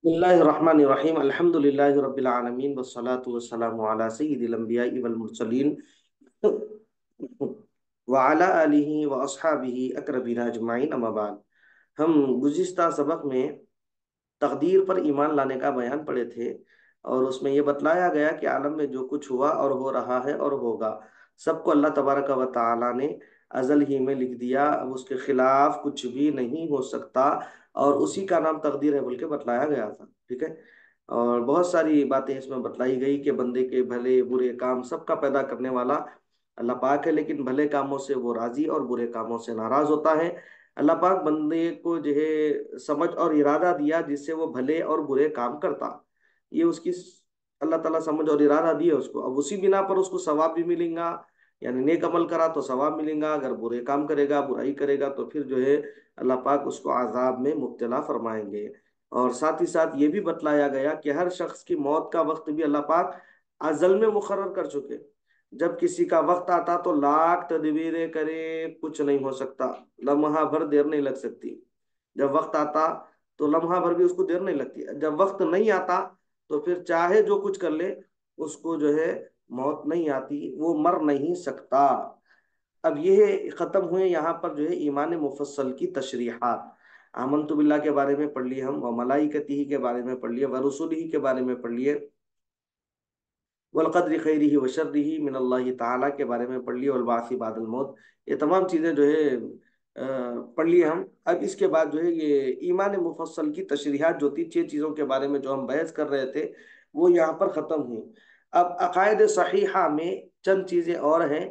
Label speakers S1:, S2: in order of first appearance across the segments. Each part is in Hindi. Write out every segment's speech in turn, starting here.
S1: बिस्मिल्लाहिर्रहमानिर्रहीम अल्हम्दुलिल्लाहि रब्बिल आलमीन वस्सलातु वस्सलामु अला सय्यिदिल अंबियाइ वल मुरसलीन व अला आलिहि व अस्हाबिहि अकरमीन अजमाइन अम्मा बाद। हम गुज़िश्ता सबक में तकदीर पर ईमान लाने का बयान पढ़े थे और उसमें यह बतलाया गया कि आलम में जो कुछ हुआ और हो रहा है और होगा, सबको अल्लाह तबारक व तआला ने अजल ही में लिख दिया। अब उसके खिलाफ कुछ भी नहीं हो सकता और उसी का नाम तकदीर है बोल के बतलाया गया था। ठीक है। और बहुत सारी बातें इसमें बतलाई गई कि बंदे के भले बुरे काम सबका पैदा करने वाला अल्लाह पाक है, लेकिन भले कामों से वो राजी और बुरे कामों से नाराज होता है। अल्लाह पाक बंदे को जो है समझ और इरादा दिया जिससे वो भले और बुरे काम करता। ये उसकी अल्लाह ताला समझ और इरादा दिए उसको। अब उसी बिना पर उसको सवाब भी मिलेगा, यानी नेक अमल करा तो सवाब मिलेगा, अगर बुरे काम करेगा बुराई करेगा तो फिर जो है अल्लाह पाक उसको आजाब में मुब्तला फरमाएंगे। और साथ ही साथ ये भी बतलाया गया कि हर शख्स की मौत का वक्त भी अल्लाह पाक अजल में मुकर्रर कर चुके। जब किसी का वक्त आता तो लाख तदबीरें करे, कुछ नहीं हो सकता, लम्हा भर देर नहीं लग सकती। जब वक्त आता तो लम्हा भर भी उसको देर नहीं लगती। जब वक्त नहीं आता तो फिर चाहे जो कुछ कर ले, उसको जो है मौत नहीं आती, वो मर नहीं सकता। अब ये खत्म हुए यहाँ पर जो है ईमान मुफस्सल की तशरीहात। आमनतु बिल्लाह के बारे में पढ़ लिए हम, व मलाइकतिही के बारे में पढ़ लिए, व रुसुलिही के बारे में पढ़ लिए, वल क़द्रि खैरिही व शर्रिही मिनल्लाहि ताला के बारे में पढ़ लिए, वल बासी बादल मौत। ये तमाम चीज़ें जो है पढ़ लिए हम। अब इसके बाद जो है ये ईमान मुफस्सल की तशरीहात जो थी, 6 चीज़ों के बारे में जो हम बहस कर रहे थे, वो यहाँ पर ख़त्म हुई। अब अकायद सहीहा में चंद चीज़ें और हैं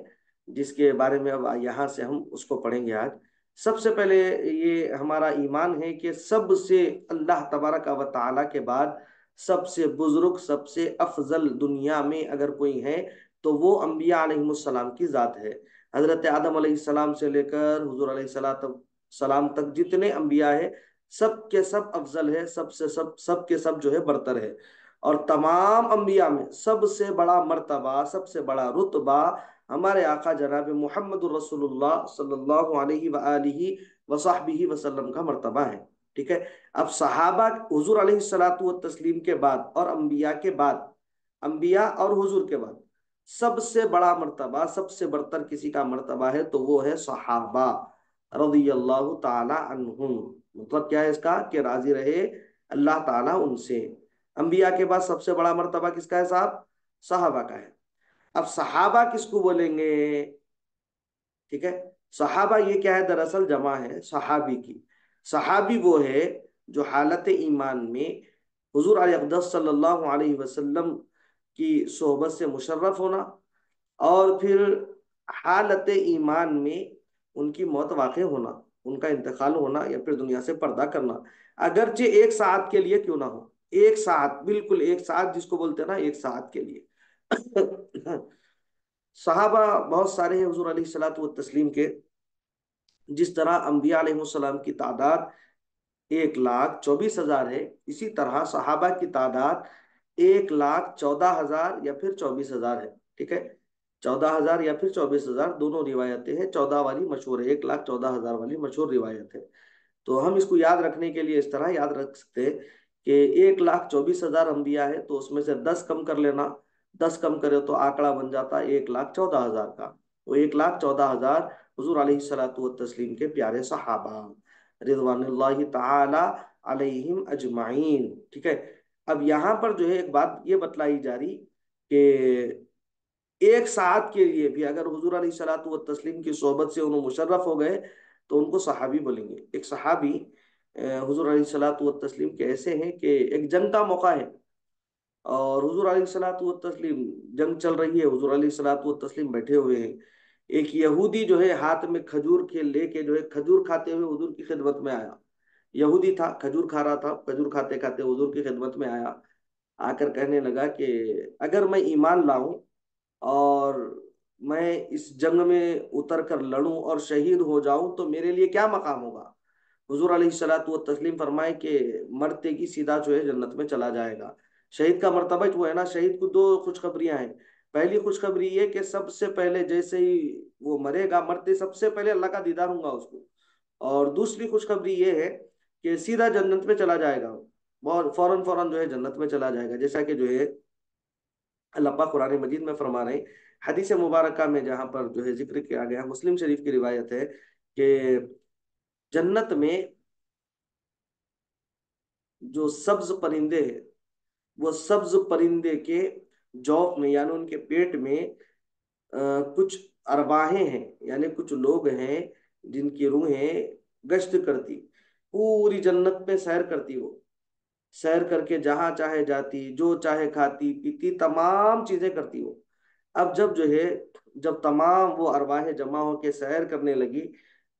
S1: जिसके बारे में अब यहाँ से हम उसको पढ़ेंगे आज। सबसे पहले ये हमारा ईमान है कि सबसे अल्लाह तबारक व तआला के बाद सबसे बुजुर्ग सबसे अफजल दुनिया में अगर कोई है तो वो अम्बिया अलैहिमुस्सलाम की जात है। हजरत आदम अलैहिस्सलाम से लेकर हुजूर अलैहिस्सलाम तक जितने अम्बिया है, सब के सब अफजल है, सब के सब जो है बरतर है। और तमाम अम्बिया में सबसे बड़ा मर्तबा सबसे बड़ा रुतबा हमारे आका जनाब मोहम्मद रसूलुल्लाह सल्लल्लाहु अलैहि वआलिहि वसहबिहि वसल्लम का मर्तबा है। ठीक है। अब सहाबा हुजूर अलैहिस्सलातु व तस्लीम के बाद और अंबिया के बाद, अंबिया और हुजूर के बाद सबसे बड़ा मर्तबा सबसे बरतर किसी का मर्तबा है तो वो है सहाबा रज़ियल्लाहु ताला अन्हुम। मतलब क्या है इसका कि राजी रहे अल्लाह ताला उनसे। अंबिया के बाद सबसे बड़ा मर्तबा किसका है साहब? सहाबा का है। अब सहाबा किसको बोलेंगे? ठीक है। सहाबा ये क्या है? दरअसल जमा है सहाबी की। सहाबी वो है जो हालत ईमान में हुजूर अक़दस सल्लल्लाहु अलैहि वसल्लम की सोहबत से मुशर्रफ होना और फिर हालत ईमान में उनकी मौत वाक़ई होना, उनका इंतकाल होना या फिर दुनिया से पर्दा करना, अगरचे एक साथ के लिए क्यों ना हो। एक साथ, बिल्कुल एक साथ, जिसको बोलते हैं ना एक साथ के लिए। सहाबा बहुत सारे हैं हुजूर अलैहिस्सलातु व तस्लीम के। जिस तरह अम्बिया अलैहिस्सलाम की तादाद 1,24,000 है, इसी तरह सहाबा की तादाद 1,14,000 या फिर 24,000 है। ठीक है। 14,000 या फिर 24,000 दोनों रिवायतें हैं। 14 वाली मशहूर है, 1,14,000 वाली मशहूर रिवायत है। तो हम इसको याद रखने के लिए इस तरह याद रख सकते हैं कि 1,24,000 अम्बिया है तो उसमें से 10 कम कर लेना। 10 कम करे तो आंकड़ा बन जाता है 1,14,000 का। वो 1,14,000 हुजूर अलैहिस्सलातु व तस्लीम के प्यारे सहाबा रिज़वानुल्लाहि ताला अलैहिम अजमाइन। ठीक है। अब यहाँ पर जो है एक बात ये बतलाई जा रही कि एक साथ के लिए भी अगर हुजूर अलैहिस्सलातु व तस्लीम की सोहबत से उन्हें मुशर्रफ हो गए तो उनको सहाबी बोलेंगे। एक सहाबी हुजूर अलैहिस्सलातु व तस्लीम के ऐसे हैं कि एक जंग का मौका है और हुजूर अलैहिस्सलातु व तस्लीम, जंग चल रही है, हुजूर अलैहिस्सलातु व तस्लीम बैठे हुए हैं। एक यहूदी जो है हाथ में खजूर के लेके जो है खजूर खाते हुए हुजूर की खिदमत में आया। यहूदी था, खजूर खा रहा था, खजूर खाते खाते हुजूर की खिदमत में आया। आकर कहने लगा कि अगर मैं ईमान लाऊं और मैं इस जंग में उतर कर लड़ूं और शहीद हो जाऊं तो मेरे लिए क्या मकाम होगा। हुजूर अलैहिस्सलातु व तस्लीम फरमाए कि मरते की सीधा जो है जन्नत में चला जाएगा। शहीद का मर्तबा वो है ना, शहीद को दो खुशखबरियां हैं। पहली खुशखबरी ये कि सबसे पहले जैसे ही वो मरेगा, मरते सबसे पहले अल्लाह का दीदार होगा उसको। और दूसरी खुशखबरी ये है कि सीधा जन्नत में चला जाएगा। बहुत फौरन फौरन जो है जन्नत में चला जाएगा। जैसा कि जो है अल्लाह पाक कुरान मजीद में फरमा रहे हैं, हदीस मुबारका में जहां पर जो है जिक्र किया गया, मुस्लिम शरीफ की रिवायत है कि जन्नत में जो सब्ज परिंदे हैं, वो सब्ज परिंदे के जौफ में यानी उनके पेट में कुछ अरवाहें हैं, यानी कुछ लोग हैं जिनकी रूहें गश्त करती, पूरी जन्नत में सैर करती, वो सैर करके जहां चाहे जाती, जो चाहे खाती पीती, तमाम चीजें करती वो। अब जब जो है, जब तमाम वो अरवाहें जमा होके सैर करने लगी,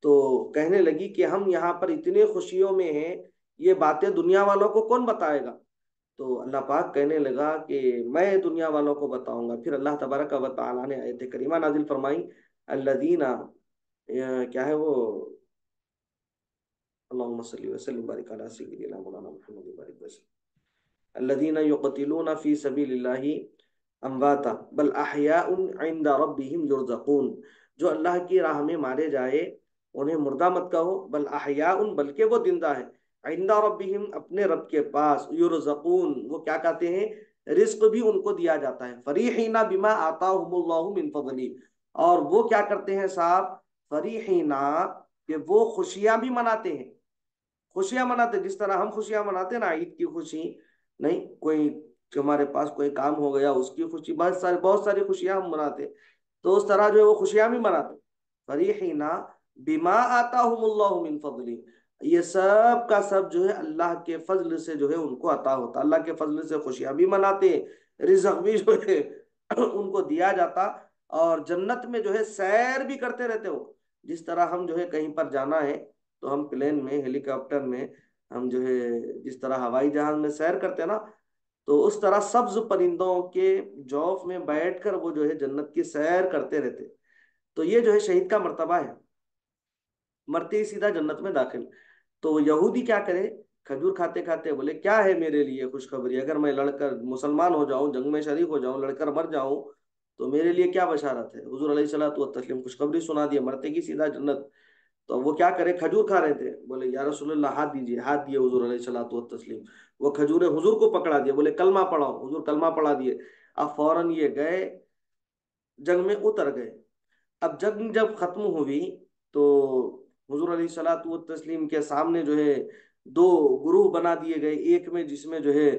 S1: तो कहने लगी कि हम यहाँ पर इतने खुशियों में हैं, ये बातें दुनिया वालों को कौन बताएगा। तो अल्लाह पाक कहने लगा कि मैं दुनिया वालों को बताऊंगा। फिर अल्लाह तबारक व तआला ने आयत करीमा नाजिल फरमाई, अल्लदीना, क्या है वो, अल्लाहुम्मा सल्ली व सल्लिम बारिक अला सय्यिदिना मौलाना मुहम्मद व बारिक वसल्लम, अल्लदीना युक़तिलूना फी सबीलिल्लाहि अमवाता बल अहयाउन इंदा रब्बिहिम युरज़क़ून। जो अल्लाह की राह में मारे जाए उन्हें मुर्दा मत कहो, बल अहयाउन, बल्कि वो जिंदा है, इंदा रब्बिहिम, अपने रब के पास, युरज़क़ून, वो क्या कहते हैं, रिस्क भी उनको दिया जाता है। फरीहीना बिमा आताहुमुल्लाहु मिन फज़ली, और वो क्या करते हैं साहब, फरीहीना, कि वो खुशियां भी मनाते हैं, खुशियां मनाते जिस तरह हम खुशियां मनाते ना, ईद की खुशी, नहीं कोई हमारे पास कोई काम हो गया उसकी खुशी, बहुत सारी खुशियां हम मनाते, तो उस तरह जो है वो खुशियां भी मनाते। फरीहीना बिमा आताहुमुल्लाहु मिन फजली, ये सब का सब जो है अल्लाह के फजल से जो है उनको अता होता, अल्लाह के फजल से खुशियां भी मनाते, रिज़्क़ भी जो है उनको दिया जाता, और जन्नत में जो है सैर भी करते रहते हो। जिस तरह हम जो है कहीं पर जाना है तो हम प्लेन में, हेलीकॉप्टर में, हम जो है जिस तरह हवाई जहाज में सैर करते हैं ना, तो उस तरह सब्ज परिंदों के जौफ में बैठकर वो जो है जन्नत की सैर करते रहते। तो ये जो है शहीद का मर्तबा है, मरते ही सीधा जन्नत में दाखिल। तो यहूदी क्या करे, खजूर खाते खाते बोले क्या है मेरे लिए खुशखबरी, अगर मैं लड़कर मुसलमान हो जाऊं, जंग में शरीक हो जाऊं, लड़कर मर जाऊं, तो मेरे लिए क्या बशारत है। हुजूर अलैहिस्सलातु वस्सलाम खुशखबरी सुना दिया, मरते की सीधा जन्नत। तो वो क्या करे, खजूर खा रहे थे, बोले या रसूलुल्लाह हाथ दीजिए, हाथ दिए हुजूर अलैहिस्सलातु वस्सलाम, वो खजूरें हुजूर को पकड़ा दिए, बोले कलमा पढ़ाओ, हुजूर कलमा पढ़ा दिए। अब फौरन ये गए, जंग में उतर गए। अब जंग जब खत्म हुई तो हुजूर अलैहिस्सलातु तस्लीम के सामने जो है दो गुरूह बना दिए गए, एक में जिसमें जो है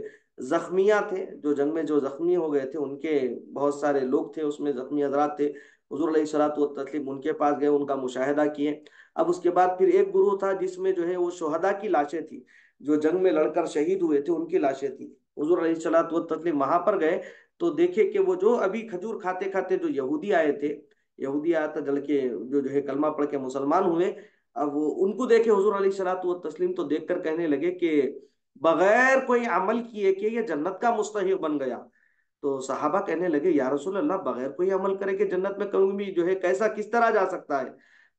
S1: जख्मिया थे, जो जंग में जो जख्मी हो गए थे उनके बहुत सारे लोग थे, उसमें जख्मी हजरात थे, हुजूर अलैहिस्सलातु तस्लीम उनके पास गए, उनका मुशाहिदा किए। अब उसके बाद फिर एक गुरूह था जिसमें जो है वो शुहदा की लाशें थी, जो जंग में लड़कर शहीद हुए थे उनकी लाशें थी। हुजूर अलैहिस्सलातु तस्लीम वहां पर गए तो देखे कि वो जो अभी खजूर खाते खाते जो यहूदी आए थे, यहूदी आया था जल के, जो है कलमा पढ़ के मुसलमान हुए, अब वो उनको देखे हुजूर अलैहिस्सलातु तस्लीम, तो देखकर कहने लगे कि बगैर कोई अमल किए कि ये जन्नत का मुस्तहिक बन गया। तो सहाबा कहने लगे या रसूल अल्लाह, बगैर कोई अमल करे कि जन्नत में कभी भी जो है कैसा किस तरह जा सकता है।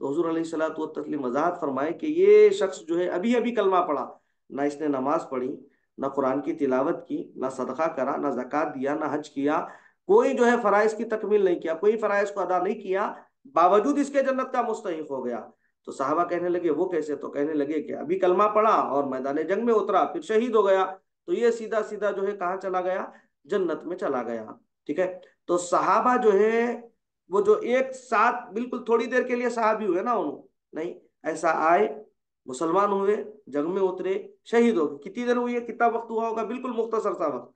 S1: तो हुजूर अलैहिस्सलातु तस्लीम वजाहत फरमाए कि ये शख्स जो है अभी अभी कलमा पढ़ा, ना इसने नमाज पढ़ी, ना कुरान की तिलावत की, ना सदका करा, ना जक़ात दिया, ना हज किया, कोई जो है फराइज की तकमील नहीं किया, कोई फराइज को अदा नहीं किया, बावजूद इसके जन्नत का मुस्तहिक हो गया। तो साहबा कहने लगे वो कैसे, तो कहने लगे कि अभी कलमा पढ़ा और मैदान जंग में उतरा, फिर शहीद हो गया, तो ये सीधा सीधा जो है कहाँ चला गया, जन्नत में चला गया। ठीक है। तो सहाबा जो है वो जो एक साथ बिल्कुल थोड़ी देर के लिए सहाबी हुए ना, उन्होंने नहीं, ऐसा आए, मुसलमान हुए, जंग में उतरे, शहीद हो गए, कितनी देर हुई है, कितना वक्त हुआ होगा, बिल्कुल मुख्तसर सा वक्त।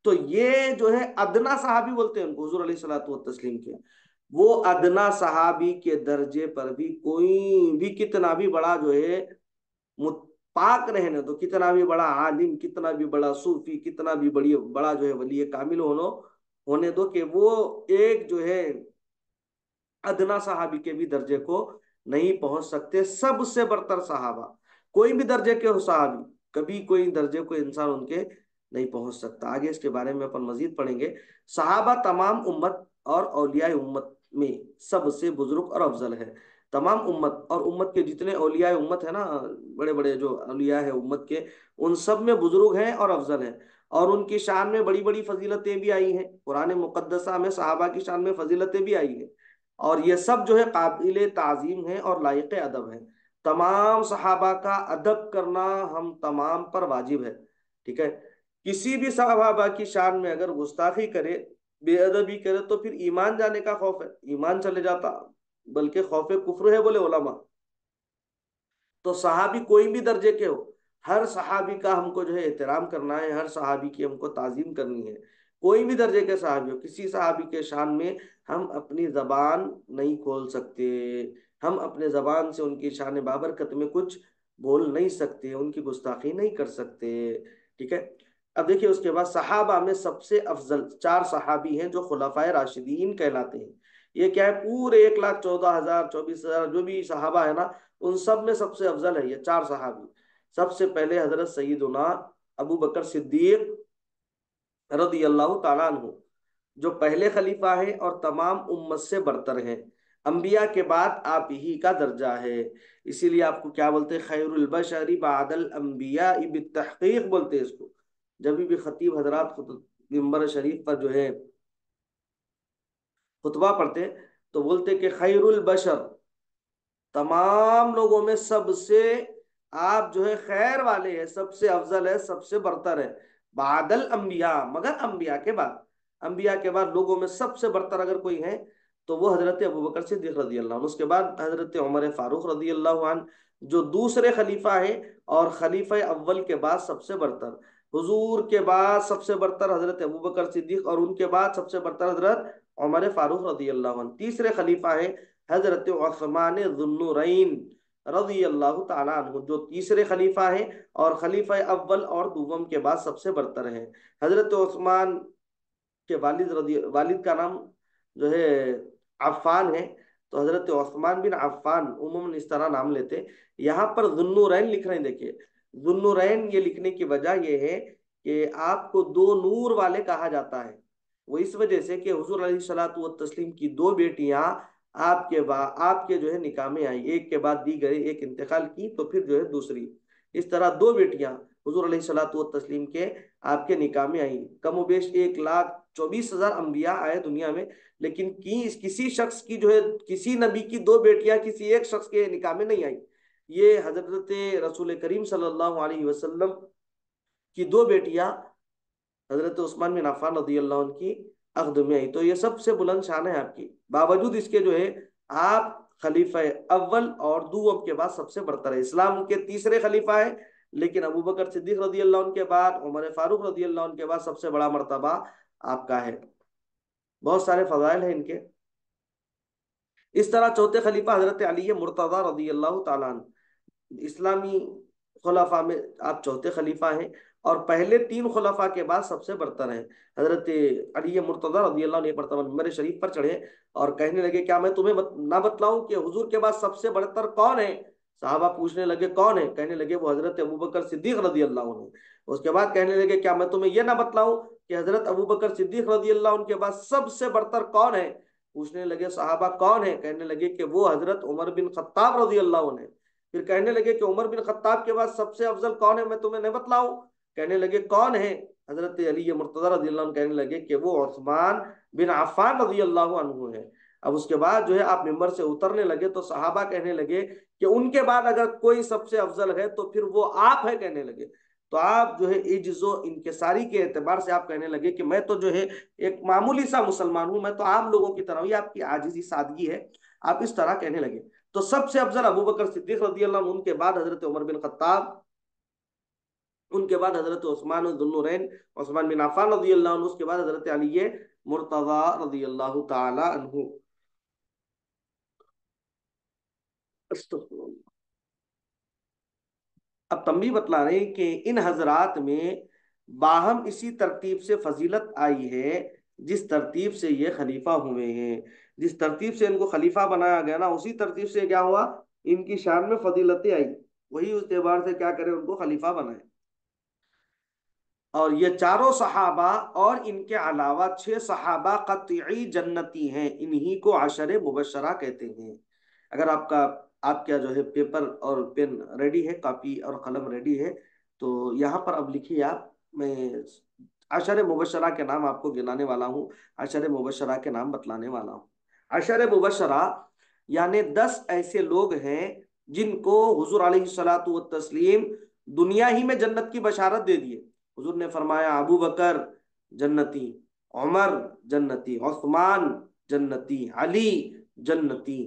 S1: तो ये जो है अदना सहाबी बोलते हैं उनको, हुजूर अलैहिस्सलातु वस्सलाम के, वो अदना सहाबी के दर्जे पर भी कोई भी कितना भी बड़ा जो है पाक रहने दो, कितना भी बड़ा आलिम, कितना भी बड़ा सूफी, कितना भी बड़ी बड़ा जो है वली कामिल होने दो, कि वो एक जो है अदना सहाबी के भी दर्जे को नहीं पहुंच सकते। सबसे बरतर सहाबा, कोई भी दर्जे के हो सहाबी, कभी कोई दर्जे को इंसान उनके नहीं पहुंच सकता। आगे इसके बारे में अपन मजीद पढ़ेंगे। सहाबा तमाम उम्मत और औलिया उम्मत में सबसे बुजुर्ग और अफजल है। तमाम उम्मत और उम्मत के जितने औलिया उम्मत है ना, बड़े बड़े जो औलिया है उम्मत के, उन सब में बुजुर्ग हैं और अफजल हैं, और उनकी शान में बड़ी बड़ी फजीलतें भी आई हैं। कुरान मुकद्दसा में सहाबा की शान में फजीलतें भी आई हैं, और ये सब जो है काबिल ताजीम है और लायक अदब है। तमाम सहाबा का अदब करना हम तमाम पर वाजिब है। ठीक है। किसी भी सहाबा की शान में अगर गुस्ताखी करे, बेअदबी करे, तो फिर ईमान जाने का खौफ है, ईमान चले जाता, बल्कि खौफे कुफ्र है बोले उलमा। तो सहाबी कोई भी दर्जे के हो, हर सहाबी का हमको जो है एहतराम करना है, हर सहाबी की हमको ताजीम करनी है। कोई भी दर्जे के सहाबी हो, किसी सहाबी के शान में हम अपनी जबान नहीं खोल सकते, हम अपने जबान से उनकी शान बाबरकत में कुछ बोल नहीं सकते, उनकी गुस्ताखी नहीं कर सकते। ठीक है। अब देखिए उसके बाद सहाबा में सबसे अफजल चार सहाबी हैं जो खुलाफाए राशिदीन कहलाते हैं। ये क्या है, पूरे 1,14,000 24,000 जो भी सहाबा है ना, उन सब में सबसे अफजल है ये चार सहाबी। सबसे पहले हजरत सईदुना अबू बकर सिद्दीक रदी अल्लाह ताला अन्हु, जो पहले खलीफा हैं और तमाम उम्मत से बरतर हैं। अंबिया के बाद आप ही का दर्जा है। इसीलिए आपको क्या बोलते हैं, खैरुल बशरी बादल अंबिया बित्तहकीक बोलते हैं इसको। जब भी खतीब हजरात मिंबर शरीफ पर जो है खुतबा पढ़ते, तो बोलते कि खैरुल बशर, तमाम लोगों में सबसे आप जो है खैर वाले हैं, सबसे अफजल है, सबसे बरतर है। बादल अंबिया, मगर अंबिया के बाद, अंबिया के बाद लोगों में सबसे बरतर अगर कोई है तो वो हजरत अबू बकर सिद्दीक रजी अल्लाह अन्हु। उसके बाद हजरत उमर फारूक रजी अल्लाह अन्हु जो दूसरे खलीफा है, और खलीफा अव्वल के बाद सबसे बरतर। हुजूर के बाद सबसे बरतर हजरत अबू बकर सिद्दीक, और उनके बाद सबसे बरतर हजरत उमर फारूक रजी अल्लाह अन्हु। तीसरे खलीफा है हजरत उस्मान जुन्नुरैन रजी अल्लाह ताला अन्हु, जो तीसरे खलीफा हैं और खलीफा अव्वल और दुवम के बाद सबसे बरतर हैं। हजरत उस्मान के वालिद का नाम जो है अफ़ान है, तो हजरत उस्मान बिन अफ़ान उम्मन इस तरह नाम लेते। यहाँ पर जुन्नुरैन लिख रहे हैं, देखिए जुन्नुरैन ये लिखने की वजह ये है कि आपको दो नूर वाले कहा जाता है। वो इस वजह से कि हुजूर अलैहिस्सलातु व तस्लीम की दो बेटियां आपके जो है निकाह में आई, एक के बाद दी गई, एक इंतकाल की तो फिर जो है दूसरी, इस तरह दो बेटियां हुजूर अलैहिस्सलातु व तस्लीम के आपके निकाह में आई। कमोबेश 1,24,000 अंबिया आए दुनिया में, लेकिन किसी शख्स की जो है, किसी नबी की दो बेटियां किसी एक शख्स के निकाह में नहीं आई। ये हजरत रसूल करीम सल्लल्लाहु अलैहि वसल्लम की दो बेटियां हजरत उस्मान बिन अफ़्फ़ान रदी अल्लाह की अख्द में आई। तो ये सबसे बुलंद शान है आपकी, बावजूद इसके जो है आप खलीफा अव्वल और दुवम के बाद सबसे बरतर है। इस्लाम के तीसरे खलीफा है, लेकिन अबू बकर सिद्दीक रदी अल्लाह के बाद, उमर फारूक रदी अल्लाह के बाद सबसे बड़ा मर्तबा आपका है। बहुत सारे फजाइल हैं इनके। इस तरह चौथे खलीफा हजरत अली मुर्तजा रदी अल्लाह ताला अन्हु, इस्लामी खुलाफा में आप चौथे खलीफा हैं, और पहले तीन खुलाफा के बाद सबसे बरतर हैं। हजरत अली मुर्तजा रज़ी अल्लाह ने एक मरतबा मिंबर शरीफ पर चढ़े और कहने लगे, क्या मैं तुम्हें ना बतलाऊं कि हुजूर के बाद सबसे बरतर कौन है। साहबा पूछने लगे कौन है, कहने लगे वो हजरत अबू बकर सिद्दीक रज़ी अल्लाह अन्हु। उसके बाद कहने लगे, क्या मैं तुम्हें यह ना बतलाऊं कि हजरत अबू बकर सिद्दीक रज़ी अल्लाह अन्हु के बाद सबसे बरतर कौन है। पूछने लगे साहबा कौन है, कहने लगे कि वो हजरत उमर बिन खत्ताब रज़ी अल्लाह अन्हु है। फिर कहने लगे कि उमर बिन खत्ताब के बाद सबसे अफजल कौन है, मैं तुम्हें नहीं बतलाऊं। कहने लगे कौन है, हजरत अली मुर्तजा रजी अल्लाह कहने लगे कि वो उस्मान बिन अफ़्फ़ान रजी अल्लाह अन्हु है। अब उसके बाद जो है आप मिंबर से उतरने लगे तो सहाबा कहने लगे कि उनके बाद अगर कोई सबसे अफजल है तो फिर वो आप है, कहने लगे। तो आप जो है इज्जो इनकिसारी के एतबार से आप कहने लगे कि मैं तो जो है एक मामूली सा मुसलमान हूं, मैं तो आम लोगों की तरह हूं, ये आपकी आजिजी सादगी है, आप इस तरह कहने लगे। तो सबसे अफजल अबू बकर सिद्दीक रजी अल्लाह अन्हु, उनके बाद हजरत उमर बिन खत्ताब, उनके बाद हजरत उस्मान दुन्नुरैन उस्मान बिन अफ़्फ़ान रजी अल्लाह अन्हु, उसके बाद हजरत अली मुर्तज़ा रजी अल्लाह ताला अन्हु। अब तम भी बतला रहे हैं कि इन हजरात में बाहम इसी तरतीब से फजीलत आई है जिस तरतीब से ये खलीफा हुए हैं। जिस तरतीब से इनको खलीफा बनाया गया ना, उसी तरतीब से क्या हुआ, इनकी शान में फजीलतें आई, वही उस एतबार से क्या करे, उनको खलीफा बनाए। और ये चारों सहाबा और इनके अलावा 6 सहाबा कतई जन्नती हैं, इन्हीं को अशरे मुबशरा कहते हैं। अगर आपका जो है पेपर और पेन रेडी है, कॉपी और कलम रेडी है, तो यहाँ पर अब लिखिए आप, मैं अशरे मुबशरा के नाम आपको गिनाने वाला हूँ, अशरे मुबशरा के नाम बतलाने वाला हूँ। अशरे मुबशरा यानी 10 ऐसे लोग हैं जिनको हुजूर अलैहिस्सलातु व तस्लीम दुनिया ही में जन्नत की बशारत दे दिए। हुजूर ने फरमाया अबू बकर जन्नती, उमर जन्नती, उस्मान जन्नती, अली जन्नती,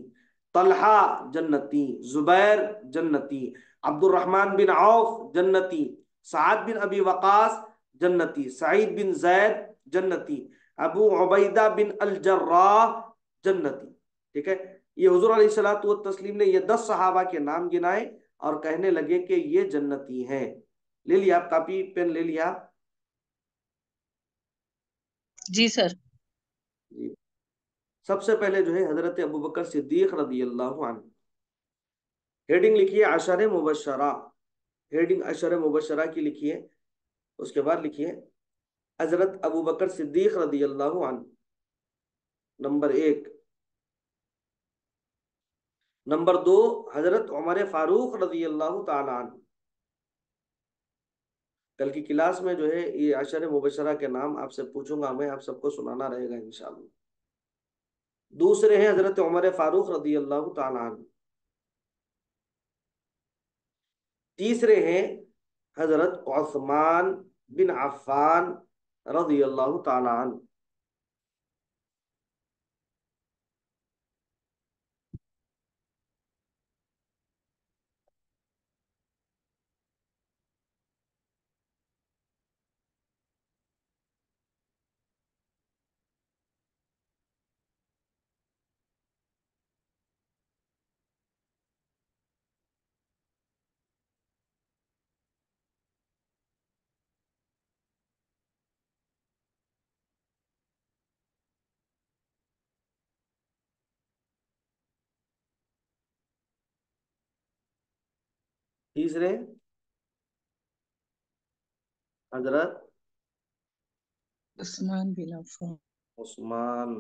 S1: तलहा जन्नती, जुबैर जन्नती, अब्दुर्रहमान बिन औफ जन्नती, साद बिन अबी वकास जन्नती, सईद बिन जैद जन्नती, अबू उबैदा बिन अल जर्राह जन्नती। ठीक है, ये हुजूर अलैहिस्सलातु व तस्लीम ने ये 10 सहाबा के नाम गिनाए और कहने लगे कि ये जन्नती हैं। ले लिया आप, कॉपी पेन ले लिया?
S2: जी सर।
S1: जी। सबसे पहले जो है हजरत अबू बकर सिद्दीक रदी अल्लाह अन्हु। हेडिंग लिखिए अशर मुबशरा, हेडिंग अशर मुबशरा की लिखिए। उसके बाद लिखिए हजरत अबू बकर सिद्दीक रदी अल्लाह अन्हु, नंबर एक। नंबर दो, हजरत उमर फारूक रदी अल्लाह ताला अन्हु। कल की क्लास में जो है ये अशर मुबशरा के नाम आपसे पूछूंगा, मैं आप सबको सुनाना रहेगा इंशाअल्लाह। दूसरे हैं हजरत उमर फारूक रदी अल्लाह ताला अन्हु। तीसरे हैं हजरत उस्मान बिन अफ्फान रजी अल्लाह ताला अन्हु। तीसरे हजरत
S2: उस्मान बिन अफ्फान।
S1: उस्मान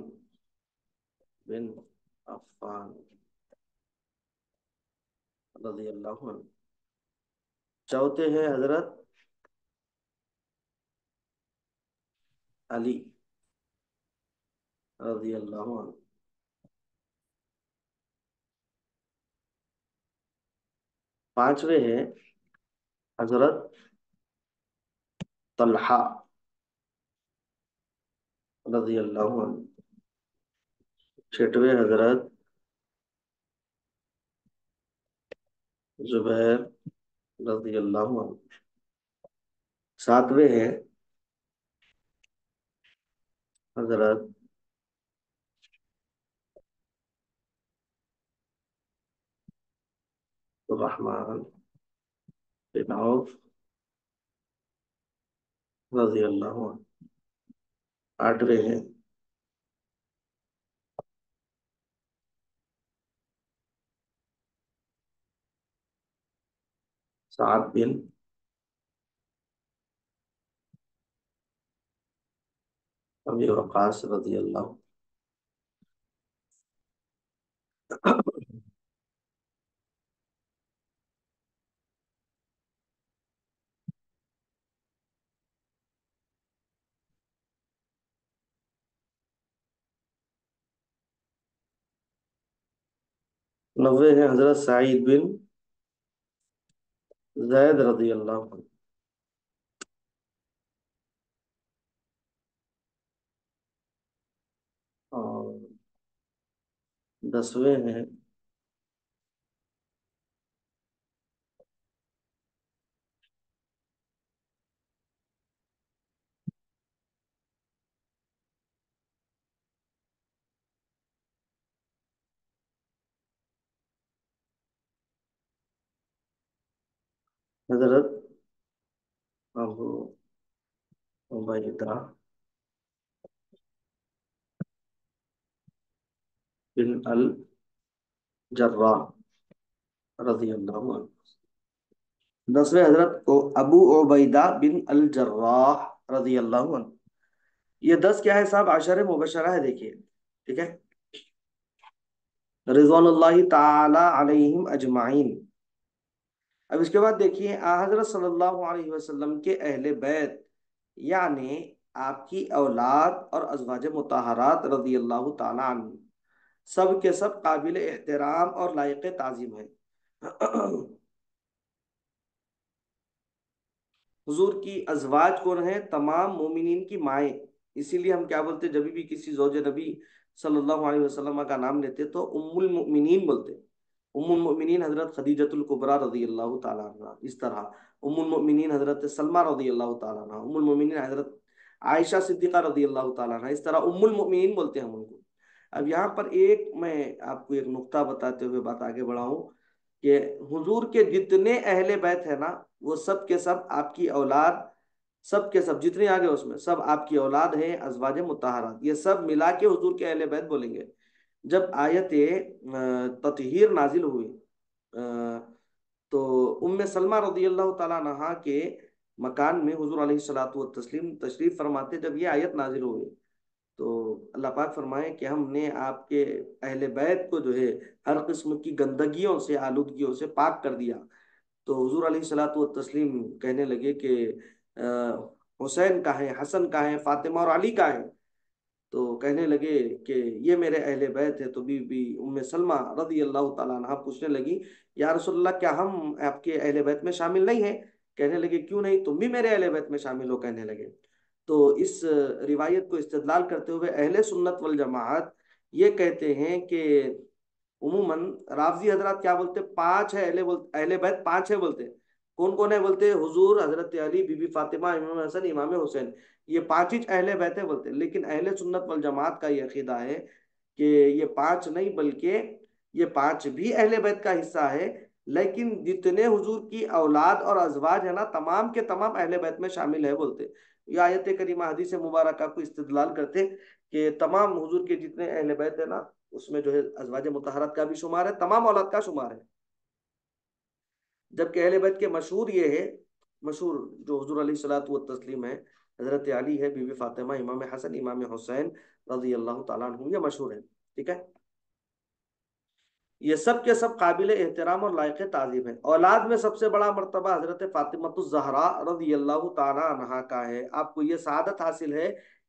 S1: बिन अफ्फान रजी अल्लाह अन्हु। चौथे हैं हजरत अली रजी अल्लाह अन्हु। पांचवे हैं हजरत तलहा रजी अल्लाह अन्हु। छठवें हजरत जुबैर रजी अल्लाह अन्हु। सातवें हैं हजरत रहमान बिन औफ रजी अल्लाह अन्हु। आठवें हैं साद बिन अबी वकास रजी अल्लाह। 90 हैं हजरत सईद बिन जैद रजी अल्लाह अन्हु। और 10वें हैं हजरत अबू उबैदा बिन अल जर्राह रजी अल्लाह अन्हु। 10वें हजरत को अबू उबैदा बिन अल जर्राह रजी अल्लाह अन्हु। ये 10 क्या है साहब? अशर मुबशरा है, देखिए। ठीक है, रिजवानुल्लाहि ताला अलैहिम अजमाइन। अब इसके बाद देखिए हजरत सल्लल्लाहु अलैहि वसल्लम के अहले बैत, यानी आपकी औलाद और अजवाज मुताहरात रजी अल्लाह ताला अन्हुम, सब के सब काबिल एहतराम और लायक ताजीम है। हुजूर की अजवाज कौन है? तमाम मोमिनीन की माएँ। इसीलिए हम क्या बोलते, जब भी किसी ज़ौज नबी सल्लल्लाहु अलैहि वसल्लम का नाम लेते तो उम्मुल मोमिनीन बोलते। उम्मुल मोमिनीन हजरत खदीजतुल कुबरा रजी अल्लाह ताला अन्हा, इस तरह उम्मुल मोमिनीन हजरत सलमा रजी अल्लाह ताला अन्हा, उम्मुल मोमिनीन हजरत आयशा सिद्दीका रजी अल्लाह ताला अन्हा, इस तरह उम्मुल मोमिनीन बोलते हैं हम उनको। अब यहाँ पर एक मैं आपको एक नुक्ता बताते हुए बात आगे बढ़ाऊं कि हुजूर के जितने अहले बैत है ना, वो सब के सब आपकी औलाद, सब के सब जितने आगे उसमें सब आपकी औलाद है, अजवाज मुताहरात, ये सब मिला के हुजूर के अहले बैत बोलेंगे। जब आयत ततहीर नाजिल हुई तो उम्मे सलमा रदी अल्लाह ताला अन्हा के मकान में हुजूर अलैहि सलातु व तस्लीम तशरीफ फरमाते, जब ये आयत नाजिल हुई तो अल्लाह पाक फरमाए कि हमने आपके अहले बैत को जो है हर किस्म की गंदगियों से, आलूदगियों से पाक कर दिया। तो हुजूर अलैहि सलातु व तस्लीम कहने लगे कि हुसैन का है, हसन का है, फातिमा और अली का है। तो कहने लगे कि ये मेरे अहले बैत है। तो बीबी उम्मे सलमा रदी अल्लाह ताला अन्हा पूछने लगी, या रसूलल्लाह क्या हम आपके अहले बैत में शामिल नहीं है? कहने लगे क्यों नहीं, तुम भी मेरे अहले बैत में शामिल हो, कहने लगे। तो इस रिवायत को इस्तेदलाल करते हुए अहले सुन्नत वल जमाअत ये कहते हैं कि उमूमन रावजी हजरत क्या बोलते, पांच है अहले बैत पांच है बोलते। कौन कौन है बोलते? हुजूर, हजरत अली, बीबी फातिमा, इमाम हसन, इमाम हुसैन, ये पांच ही अहले बैत है बोलते। लेकिन अहले सुन्नत वल जमात का ये अकीदा है कि ये पांच नहीं, बल्कि ये पांच भी अहले बैत का हिस्सा है। लेकिन जितने हुजूर की औलाद और अजवाज है ना, तमाम के तमाम अहले बैत में शामिल है बोलते। ये आयत करीमा हदीस मुबारक को इस्तेदलाल करते कि तमाम हुजूर के जितने अहले बैत है ना, उसमें जो है अजवाज मुतहरत का भी शुमार है, तमाम औलाद का शुमार है। जबकि अहले बैत के मशहूर ये है, मशहूर जो हुजूर अलैहि सलातु व तस्लीम है, हजरत अली है, बीबी फातिमा, इमाम हसन, इमाम हुसैन रजी अल्लाह ताला अन्हुम, ये मशहूर है। ठीक है, ये सब के सब काबिल एहतराम और लायक ताजीब है। औलाद में सबसे बड़ा मर्तबा हजरत फातिमा रजी अल्लाह ताला अन्हा का है। आपको ये सआदत हासिल है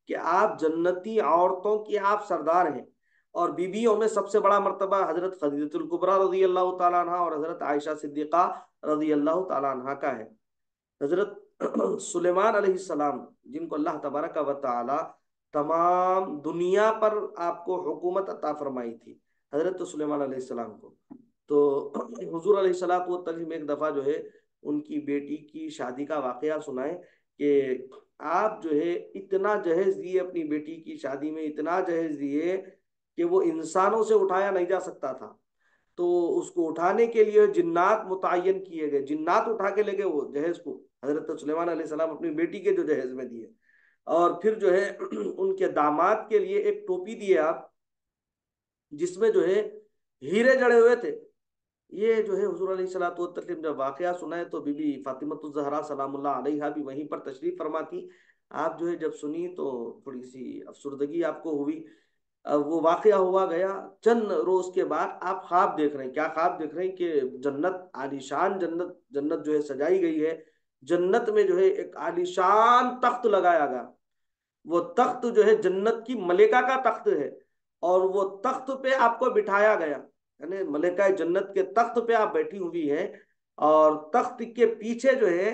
S1: कि आप जन्नती औरतों की आप सरदार हैं। और बीबियों में सबसे बड़ा मर्तबा हजरत खदीजतुल कुबरा रजी अल्लाह ताला अन्हा और हजरत आयशा सिद्दीका रजी अल्लाह ताला अन्हा का है। हजरत सुलेमान अलैहिस्सलाम, जिनको अल्लाह तबारक व तआला तमाम दुनिया पर आपको हुकूमत अता फरमाई थी, हजरत सुलेमान अलैहिस्सलाम को। तो हुजूर अलैहिस्सलातु व तस्लीम एक दफा जो है उनकी बेटी की शादी का वाकया सुनाए कि आप जो है इतना जहेज दिए अपनी बेटी की शादी में, इतना जहेज दिए कि वो इंसानों से उठाया नहीं जा सकता था। तो उसको उठाने के लिए जिन्नात मुतय्यन किए गए, जिन्नात उठा के ले गए वो जहेज को, हजरत सुलेमान अलैहिस्सलाम अपनी बेटी के जो जहेज में दिए। और फिर जो है उनके दामाद के लिए एक टोपी दिए आप, जिसमें जो है हीरे जड़े हुए थे। ये जो है हुजूर अलैहिस्सलातु वस्सलाम जब वाकया सुनाए तो बीबी फातिमा ज़हरा सलामुल्लाह अलैहा भी वहीं पर तशरीफ फरमा थी। आप जो है जब सुनी तो थोड़ी सी अफसुर्दगी आपको हुई। अब वो वाकया हुआ गया, चंद रोज के बाद आप ख्वाब देख रहे हैं। क्या ख्वाब देख रहे हैं? कि जन्नत, आलीशान जन्नत, जन्नत जो है सजाई गई है। जन्नत में जो है एक आलीशान तख्त लगाया गया। वो तख्त जो है जन्नत की मलिका का तख्त है। और वो तख्त पे आपको बिठाया गया, यानी मलिका जन्नत के तख्त पे आप बैठी हुई है। और तख्त के पीछे जो है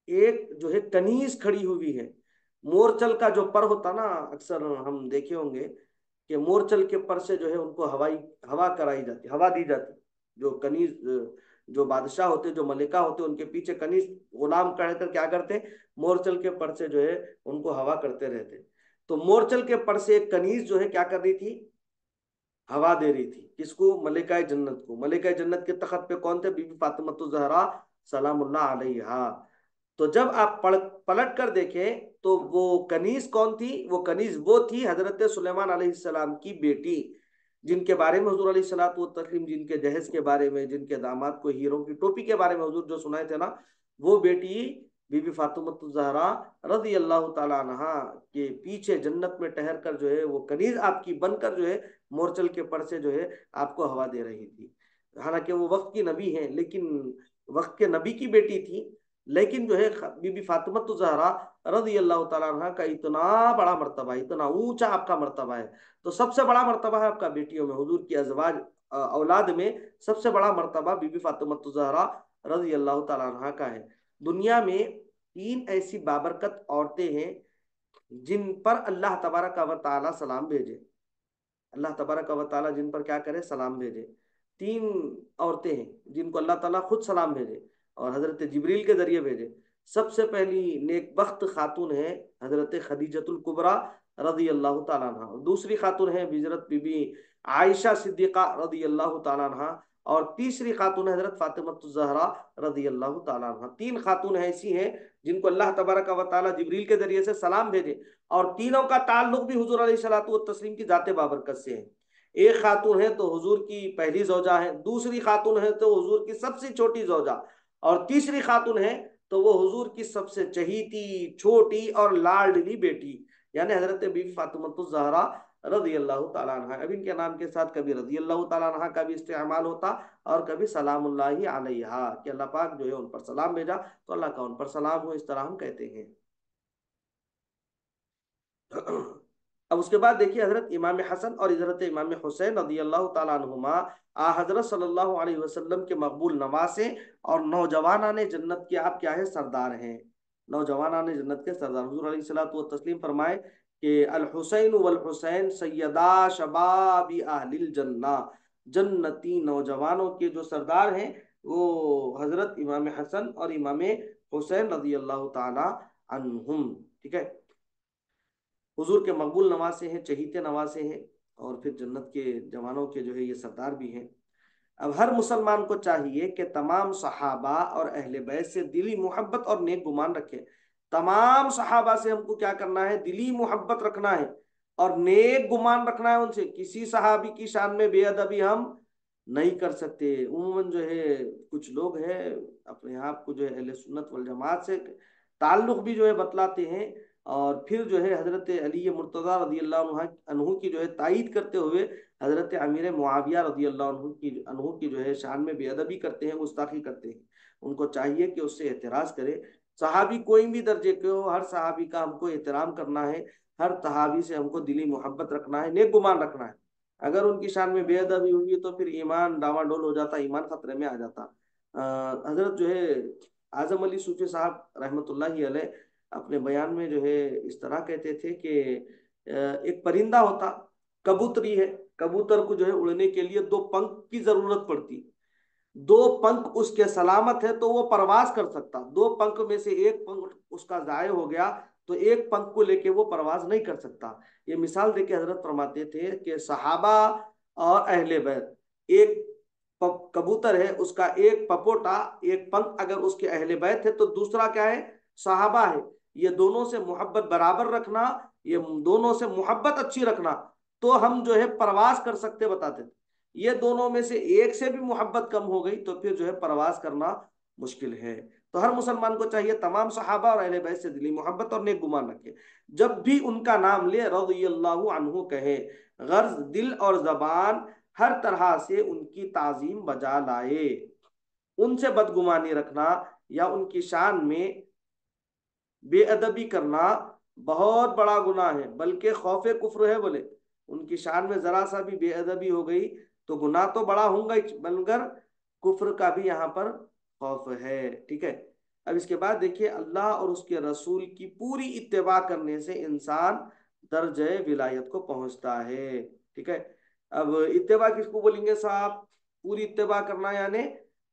S1: एक जो है कनीज खड़ी हुई है। मोरचल का जो पर होता ना, अक्सर हम देखे होंगे कि मोरचल के पर से जो है उनको हवा कराई जाती, हवा दी जाती। जो कनीज, जो बादशाह होते, जो मलिका होते, उनके पीछे कनीज गुलाम कर क्या करते, मोरचल के पर से जो है उनको हवा करते रहते। तो मोरचल के पर से एक कनीज जो है क्या कर रही थी, हवा दे रही थी। किसको? मलिका जन्नत को। मलिका जन्नत के तख्त पे कौन थे? बीबी फातिमा ज़हरा सलामुल्लाह अलैहा। तो जब आप पलट कर देखें तो वो कनीज कौन थी? वो कनीज वो थी हजरत सुलेमान अलैहिस्सलाम की बेटी, जिनके बारे में हुजूर अलैहिस्सलातु व तस्लीम, जिनके जहेज के बारे में, जिनके दामाद को हीरों की टोपी के बारे में हुजूर जो सुनाए थे ना, वो बेटी बीबी फातिमा ज़हरा रजी अल्लाह ताला अन्हा के पीछे जन्नत में ठहर कर जो है वो कनीज आपकी बनकर जो है मोरचल के पर से जो है आपको हवा दे रही थी। हालांकि वो वक्त की नबी है, लेकिन वक्त के नबी की बेटी थी, लेकिन जो है बीबी फातिमा ज़हरा रज़ी अल्लाह तआला अन्हा का इतना बड़ा मर्तबा, इतना ऊंचा आपका मर्तबा है। तो सबसे बड़ा मर्तबा है आपका बेटियों में, हुजूर की अजवाज औलाद में सबसे बड़ा मर्तबा बीबी फातिमा ज़हरा रज़ी अल्लाह तआला अन्हा का है। दुनिया में तीन ऐसी बाबरकत औरतें हैं जिन पर अल्लाह तबारक व तआला सलाम भेजे। अल्लाह तबारक व तआला जिन पर क्या करे, सलाम भेजे। तीन औरतें हैं जिनको अल्लाह ताला खुद सलाम भेजे और हजरत जिब्रील के जरिए भेजे। सबसे पहली नेकबख्त खातून है हजरत खदीजतुल कुबरा रदी अल्लाह ताला अन्हा, और दूसरी खातून है हजरत बीबी आयशा सिद्दीका रदी अल्लाह ताला अन्हा, और तीसरी खातून है हजरत फातिमा जहरा रदी अल्लाह ताला अन्हा। तीन खातून ऐसी हैं जिनको अल्लाह तबारक व तआला जिब्रील के जरिए से सलाम भेजे, और तीनों का ताल्लुक भी हुजूर अलैहिस्सलातु तस्लीम की जाते बाबरकत से है। एक खातून है तो हुजूर की पहली जौजा है, दूसरी खातून है तो हुजूर की सबसे छोटी जौजा, और तीसरी खातून है तो वो हुजूर की सबसे चहीती, छोटी और लाडली बेटी, यानी हजरत बीबी फातिमा जहरा रजी अल्लाह तआला अन्हा। अब इनके नाम के साथ कभी रजी अल्लाह तआला अन्हा का भी इस्तेमाल होता और कभी सलामुल्लाहि अलैहा, कि अल्लाह पाक जो है उन पर सलाम भेजा तो अल्लाह का उन पर सलाम हो, इस तरह हम कहते हैं। अब उसके बाद देखिए हजरत इमाम हसन और हजरत इमाम हुसैन रदी अल्लाह तआला अन्हुमा आ हजरत सल्लल्लाहु अलैहि वसल्लम के मकबूल नवासे और नौजवानाने जन्नत के आप क्या है, सरदार हैं। नौजवानाने जन्नत के सरदार हुजूर अलैहिस्सलातु वस्सलाम फरमाए कि अल हुसैन वल हुसैन सैयदा शबाबी अहलिल जन्ना, जन्नती नौजवानों के जो सरदार हैं वो हजरत इमाम हसन और इमाम हुसैन रदी अल्लाह तआला अन्हुम। ठीक है, हुजूर के मकबूल नवासे हैं, चहीते नवासे हैं, और फिर जन्नत के जवानों के जो है ये सरदार भी हैं। अब हर मुसलमान को चाहिए कि तमाम सहाबा और अहले बैत से दिली मोहब्बत और नेक गुमान रखे। तमाम सहाबा से हमको क्या करना है, दिली मोहब्बत रखना है और नेक गुमान रखना है उनसे। किसी सहाबी की शान में बेअदबी हम नहीं कर सकते। उमूमन जो है कुछ लोग हैं अपने आप को जो है अहले सुन्नत वल जमात से ताल्लुक भी जो है बतलाते हैं, और फिर जो है हजरत अली मुर्तज़ा रदी अल्लाह अन्हु की जो है तायीद करते हुए हजरत अमीर मुआविया रदी अल्लाह अन्हु की जो है शान में बेअदबी करते हैं, गुस्ताखी करते हैं। उनको चाहिए कि उससे एतराज करे। सहाबी कोई भी दर्जे के हो, हर सहाबी का हमको एहतराम करना है, हर सहाबी से हमको दिली मोहब्बत रखना है, नेक गुमान रखना है। अगर उनकी शान में बेअदबी हुई तो फिर ईमान डावाडोल हो जाता, ईमान खतरे में आ जाता। हजरत जो है आजम अली सूफी साहब रहमतुल्लाहि अलैह अपने बयान में जो है इस तरह कहते थे कि एक परिंदा होता, कबूतरी है, कबूतर को जो है उड़ने के लिए दो पंख की जरूरत पड़ती। दो पंख उसके सलामत है तो वो परवाज कर सकता, दो पंख में से एक पंख उसका जाय हो गया तो एक पंख को लेके वो परवाज नहीं कर सकता। ये मिसाल देके हजरत फरमाते थे कि सहाबा और अहले बैत, एक कबूतर है, उसका एक पपोटा, एक पंख अगर उसके अहले बैत है तो दूसरा क्या है, सहाबा है। ये दोनों से मोहब्बत बराबर रखना, ये दोनों से मोहब्बत अच्छी रखना, तो हम जो है परवाज कर सकते बताते थे। ये दोनों में से एक से भी मोहब्बत कम हो गई तो फिर जो है परवाज करना मुश्किल है। तो हर मुसलमान को चाहिए तमाम सहाबा और अहले बैत से दिली मोहब्बत और नेक गुमान रखे। जब भी उनका नाम ले रज़ियल्लाहु अन्हु कहे, गर्ज दिल और जबान हर तरह से उनकी ताजीम बजा लाए। उनसे बदगुमानी रखना या उनकी शान में बेअदबी करना बहुत बड़ा गुनाह है, बल्कि खौफ कुफ्र है। बोले उनकी शान में जरा सा भी बेअदबी हो गई तो गुनाह तो बड़ा होगा ही, मगर कुफ्र का भी यहाँ पर खौफ है। ठीक है, अब इसके बाद देखिए अल्लाह और उसके रसूल की पूरी इत्तेबा करने से इंसान दर्जे विलायत को पहुंचता है। ठीक है, अब इत्तेबा किसको बोलेंगे साहब, पूरी इत्तेबा करना यानी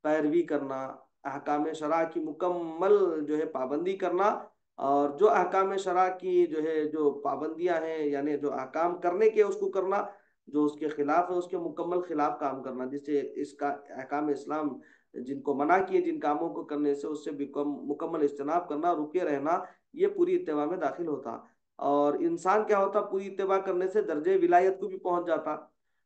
S1: पैरवी करना, अहकाम शरा की मुकम्मल जो है पाबंदी करना, और जो अहकाम शरा की जो है जो पाबंदियां हैं यानी जो अहकाम करने के उसको करना, जो उसके खिलाफ है उसके मुकम्मल खिलाफ काम करना, जिससे इसका अहकाम इस्लाम जिनको मना किए जिन कामों को करने से उससे मुकम्मल इज्तनाब करना, रुके रहना, ये पूरी इत्तेबा में दाखिल होता। और इंसान क्या होता, पूरी इत्तेबा करने से दर्जे विलायत को भी पहुंच जाता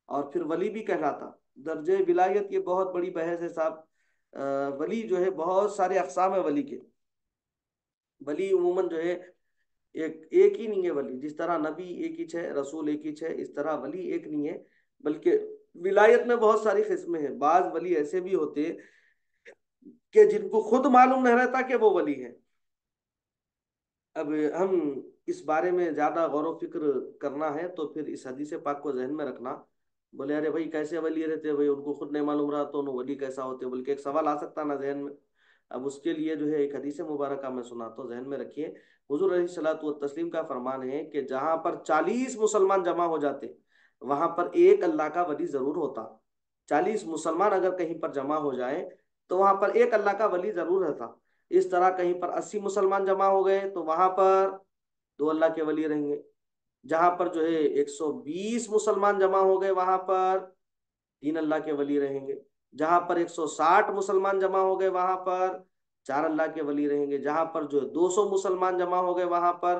S1: और फिर वली भी कहलाता। दर्जे विलायत ये बहुत बड़ी बहस है साहब। वली जो है बहुत सारे अकसाम है वली के। वली उमूमन जो है एक एक ही नहीं है वली, जिस तरह नबी एक ही है, रसूल एक ही है, इस तरह वली एक नहीं है, बल्कि विलायत में बहुत सारी किस्में हैं। बाज वली ऐसे भी होते हैं कि जिनको खुद मालूम नहीं रहता कि वो वली है। अब हम इस बारे में ज्यादा गौर व फिक्र करना है तो फिर इस हदीस पाक को जहन में रखना। बोले अरे भाई कैसे वली रहते हैं भाई, उनको खुद नहीं मालूम रहा तो वली कैसा होते, बल्कि एक सवाल आ सकता ना जहन में। अब उसके लिए जो है एक हदीस मुबारक मैं सुनाता हूँ, जहन में रखिए। हुजूर अलैहिस्सलातु तस्लीम का फरमान है कि जहां पर 40 मुसलमान जमा हो जाते, वहां पर एक अल्लाह का वली जरूर होता। 40 मुसलमान अगर कहीं पर जमा हो जाए तो वहां पर एक अल्लाह का वली जरूर रहता। इस तरह कहीं पर 80 मुसलमान जमा हो गए तो वहां पर 2 अल्लाह के वली रहेंगे। जहां पर जो है 120 मुसलमान जमा हो गए वहां पर 3 अल्लाह के वली रहेंगे। जहां पर 160 मुसलमान जमा हो गए वहां पर 4 अल्लाह के वली रहेंगे। जहां पर जो 200 मुसलमान जमा हो गए वहां पर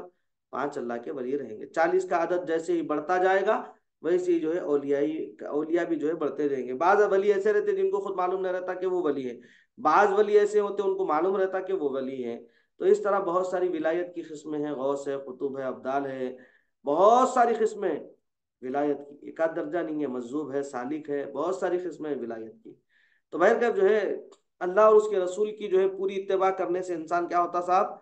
S1: 5 अल्लाह के वली रहेंगे। 40 का आदत जैसे ही बढ़ता जाएगा वैसे ही जो है औलिया भी जो है बढ़ते जाएंगे। बाज वली ऐसे रहते जिनको खुद मालूम नहीं रहता कि वो वली है, बाज वली ऐसे होते उनको मालूम रहता कि वो वली है। तो इस तरह बहुत सारी विलायत की किस्में हैं, गौस है, कुतुब है, अब्दाल है, बहुत सारी किस्में विलायत की। एक आध दर्जा नहीं है, मजूब है, सालिक है, बहुत सारी किस्में हैं विलायत की। तो बहरकैफ जो है अल्लाह और उसके रसूल की जो है पूरी इत्तेबा करने से इंसान क्या होता साहब,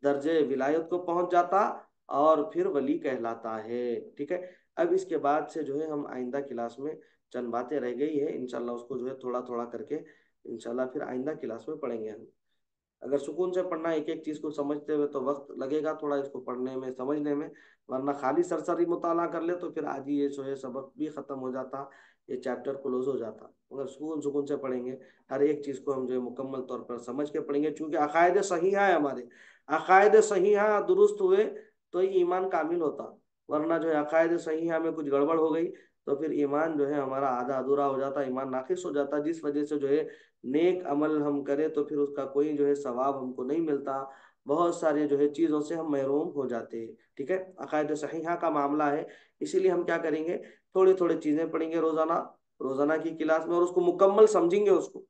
S1: दर्जे विलायत को पहुंच जाता और फिर वली कहलाता है। ठीक है। अब इसके बाद से जो है हम आइंदा क्लास में, चंद बातें रह गई है इंशाल्लाह, उसको जो है थोड़ा थोड़ा करके इंशाल्लाह फिर आइंदा क्लास में पढ़ेंगे हम। अगर सुकून से पढ़ना, एक एक चीज को समझते हुए, तो वक्त लगेगा थोड़ा इसको पढ़ने में, समझने में। वरना खाली सरसरी मुताला कर ले तो फिर आज ही ये जो है सबक भी खत्म हो जाता, ये चैप्टर क्लोज हो जाता। अगर सुकून सुकून से पढ़ेंगे, हर एक चीज को हम जो है मुकम्मल तौर पर समझ के पढ़ेंगे, क्योंकि अकायदे सही है हमारे, अकायदे सही है दुरुस्त हुए तो ही ईमान कामिल होता। वरना जो है अकायदे सही है में कुछ गड़बड़ हो गई तो फिर ईमान जो है हमारा आधा अधूरा हो जाता, ईमान नाकिस हो जाता, जिस वजह से जो है नेक अमल हम करें तो फिर उसका कोई जो है सवाब हमको नहीं मिलता, बहुत सारे जो है चीज़ों से हम महरूम हो जाते हैं। ठीक है। अकायद सहीहा का मामला है, इसीलिए हम क्या करेंगे, थोड़ी थोड़ी चीज़ें पढ़ेंगे रोज़ाना, रोज़ाना की क्लास में, और उसको मुकम्मल समझेंगे, उसको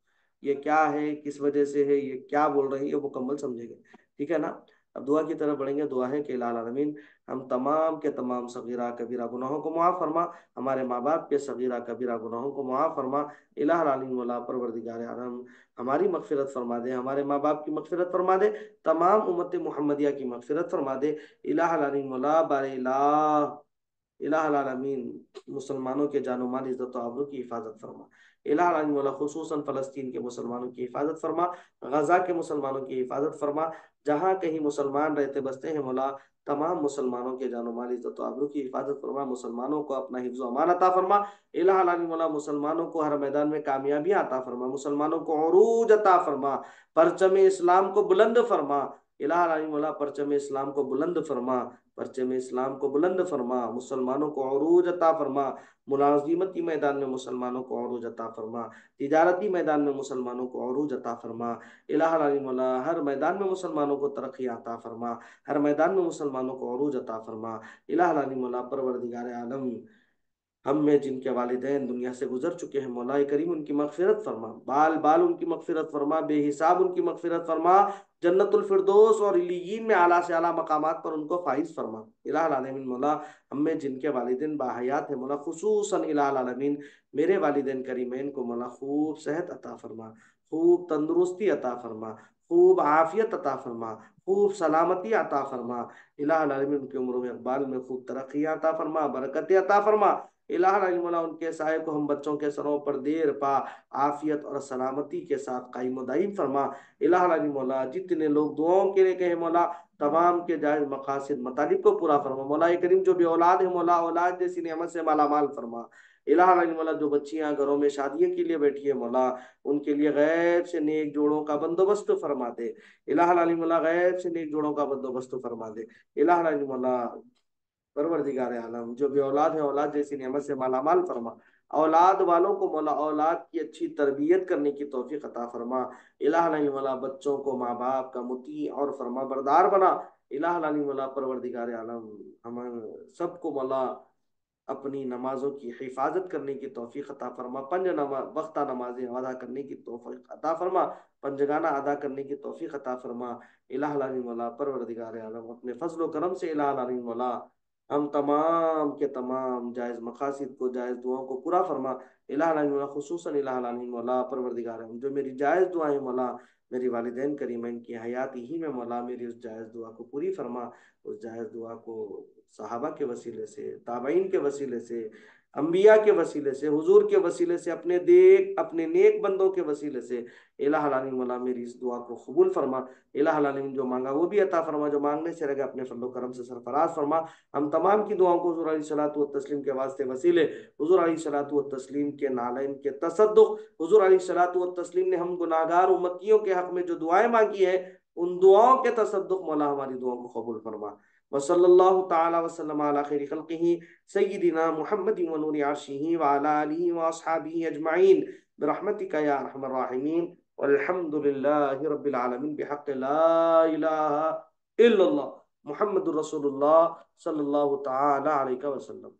S1: ये क्या है, किस वजह से है, ये क्या बोल रहे हैं, ये मुकम्मल समझेंगे। ठीक है ना। अब दुआ की तरफ बढ़ेंगे। दुआ है कि इलाही आलमीन हम तमाम के तमाम सगीरा कबीरा गुनाहों को माफ़ फरमा, हमारे माँ बाप के सगीरा कबीरा गुनाहों को माफ़ फरमा। इलाह आलमीन मौला परवरदिगार आलम हमारी मगफिरत फरमा दे, हमारे माँ बाप की मगफिरत फरमा दे, तमाम उम्मत मुहम्मदिया की मगफिरत फरमा दे। इलाह आलमीन मौला बारे इलामीन मुसलमानों के जानो माल इज्जत आबरू की हिफाजत फरमा। इलामीन मौला खुसूसन फ़लस्तीन के मुसलमानों की हिफाजत फरमा, गजा के मुसलमानों की हिफाजत फरमा, जहाँ कहीं मुसलमान रहते बसते हैं मौला तमाम मुसलमानों के जानो माल इज्जत आबरू की हिफाजत फरमा, मुसलमानों को अपना हिफ्ज़ अमान अता फरमा। इलामीन मौला मुसलमानों को हर मैदान में कामयाबी अता फरमा, मुसलमानों को अरूज अता फरमा, परचम इस्लाम को बुलंद फरमा। इलामीन मौला परचम इस्लाम को बुलंद फरमा, परचम इस्लाम को बुलंद फरमा, मुसलमानों को अरूज अता फरमा, मुलाजिमती मैदान में मुसलमानों को अरूज अता फरमा, तिजारती मैदान में मुसलमानों को अरूज अता फरमा। इलाही मौला हर मैदान में मुसलमानों को तरक्की अता फरमा, हर मैदान में मुसलमानों को अरूज अता फरमा। इलाही मौला परवरदिगार आलम हम में जिनके वालिदैन दुनिया से गुजर चुके हैं मौला करीम उनकी मगफिरत फरमा, बाल बाल उनकी मगफिरत फरमा, बेहिसाब उनकी मगफिरत फरमा, जन्नतुल फिरदौस और इल्लियीन में आला से आला मकामात पर उनको फाइज फरमा। इलाहुल आलमीन मौला हम में जिनके वालिदैन बाहयात है मौला खुसूसन इलाहुल आलमीन मेरे वालिदैन करीमैन को मौला खूब सेहत अता फरमा, खूब तंदुरुस्ती अता फरमा, खूब आफियत अता फरमा, खूब सलामती अता फरमा। इलाहुल आलमीन उनकी उम्र में इकबाल में खूब तरक्की अता फरमा, बरकत अता फरमा। इलाही मौला उनके साय को हम बच्चों के सरों पर देर पा आफियत और सलामती के साथ कायम दायम फरमा। इलाही मौला जितने लोग दुआओं के लिए कहे मौला तमाम के जायज मकासद मतालिब को पूरा फरमा। मौला करीम जो भी औलाद है मौला औलाद जैसी नेमत से माला माल फरमा। इलाही मौला जो बच्चियां घरों में शादियों के लिए बैठी है मौला उनके लिए गैब से नेक जोड़ों का बंदोबस्त फरमा दे। इलाही मौला गैब से नेक जोड़ों का बंदोबस्त फरमा दे। इलाही मौला परवरदिगार आलम जो भी औलाद है औलाद जैसी नेमत से माला माल फरमा। औलाद वालों को मौला औलाद की अच्छी तरबियत करने की तौफीक अता फरमा। इलाही मौला बच्चों को माँ बाप का मुती और फरमा बरदार बना। इलाही मौला परवरदिगार आलम हम सबको मौला अपनी नमाजों की हिफाजत करने की तौफीक अता फरमा, पंज नमाज वक्ता नमाजें अदा करने की तौफीक अता फरमा, पंजगाना अदा करने की तौफीक अता फरमा। इलाही मौला परवरदिगार आलम अपने फजल करम से इलाही मौला हम तमाम के तमाम जायज़ मकासद को जायज़ दुआओं को पूरा फरमा। इलाही मौला खुसूसन इलाही मौला परवरदिगार आलम जो मेरी जायज़ दुआएं मौला मेरी वालिदैन करीमैन की हयात ही में मौला मेरी उस जायज़ दुआ को पूरी फरमा, उस जायज़ दुआ को सहाबा के वसीले से ताबईन के वसीले से अंबिया के वसीले से, हुजूर के वसीले से, अपने नेक बंदों के वसीले से इलाह अलामीन मौला मेरी इस दुआ को कबूल फरमा। इलाह अलामीन जो मांगा वो भी अता फरमा, जो मांगने से रहे अपने फजल करम से सरफराज फरमा। हम तमाम की दुआओं को हुजूर अलैहिस्सलातु वस्सलाम के वास्ते वसीले हुजूर अलैहिस्सलातु वस्सलाम के नालैन के तसद्दुक, हुजूर अलैहिस्सलातु वस्सलाम ने हम गुनाहगार उम्मतियों के हक में जो दुआएं मांगी है उन दुआओं के तसद्दुक मौला हमारी दुआओं को कबूल फरमा। वसल्लल्लाहु तआला वसल्लम अला खैरि खल्किही सय्यिदिना मुहम्मदिन व नूरि अर्शिही व अला आलिही व अस्हाबिही अजमईन बिरहमतिका या अरहमर राहिमीन वल्हम्दुलिल्लाहि रब्बिल आलमीन बिहक़्क़ि ला इलाहा इल्लल्लाह मुहम्मदुर रसूलुल्लाह सल्लल्लाहु तआला अलैहि वसल्लम।